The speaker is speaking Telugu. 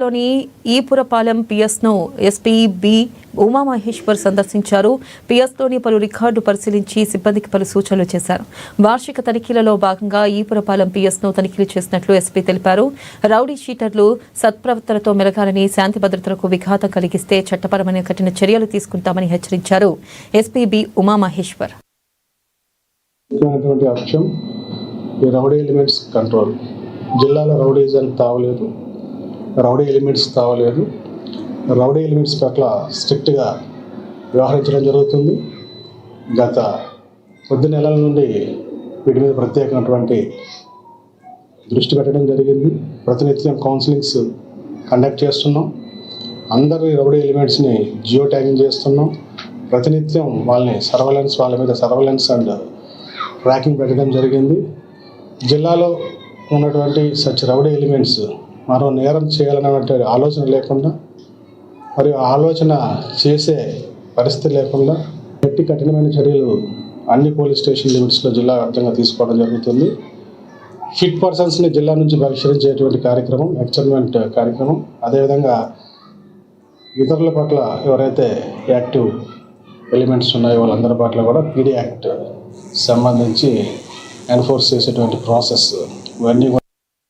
లోని ఈపురపాలెం పిఎస్ను ఎస్పీ బి ఉమామహేశ్వర్ సందర్శించారు. పిఎస్లోని పలు రికార్డు పరిశీలించి సిబ్బందికి పలు సూచనలు చేశారు. వార్షిక తనిఖీలలో భాగంగా ఈపురపాలెం పిఎస్ను తనిఖీలు చేసినట్లు ఎస్పీ తెలిపారు. రౌడీ షీటర్లు సత్ప్రవర్తనతో మెలగాలని, శాంతి భద్రతలకు విఘాతం కలిగిస్తే చట్టపరమైన కఠిన చర్యలు తీసుకుంటామని హెచ్చరించారు ఎస్పీ బి ఉమామహేశ్వర్. జిల్లాలో రౌడీ ఎలిమెంట్స్ పట్ల స్ట్రిక్ట్గా వ్యవహరించడం జరుగుతుంది. గత కొద్ది నెలల నుండి వీటి మీద ప్రత్యేకమైనటువంటి దృష్టి పెట్టడం జరిగింది. ప్రతినిత్యం కౌన్సిలింగ్స్ కండక్ట్ చేస్తున్నాం. అందరి రౌడీ ఎలిమెంట్స్ని జియో ట్యాగింగ్ చేస్తున్నాం. ప్రతినిత్యం వాళ్ళ మీద సర్వలెన్స్ అండ్ ట్రాకింగ్ పెట్టడం జరిగింది. జిల్లాలో ఉన్నటువంటి సచ్ రౌడీ ఎలిమెంట్స్ మరో నేరం చేయాలన్నటువంటి ఆలోచన లేకుండా, మరియు ఆలోచన చేసే పరిస్థితి లేకుండా గట్టి కఠినమైన చర్యలు అన్ని పోలీస్ స్టేషన్ లిమిట్స్లో జిల్లా వ్యాప్తంగా తీసుకోవడం జరుగుతుంది. హిట్ పర్సన్స్ని జిల్లా నుంచి బహిష్కరించేటువంటి కార్యక్రమం, ఎక్స్టర్న్మెంట్ కార్యక్రమం, అదేవిధంగా ఇతరుల పట్ల ఎవరైతే యాక్టివ్ ఎలిమెంట్స్ ఉన్నాయో వాళ్ళందరి పట్ల కూడా పీడీ యాక్ట్ సంబంధించి ఎన్ఫోర్స్ చేసేటువంటి ప్రాసెస్ ఇవన్నీ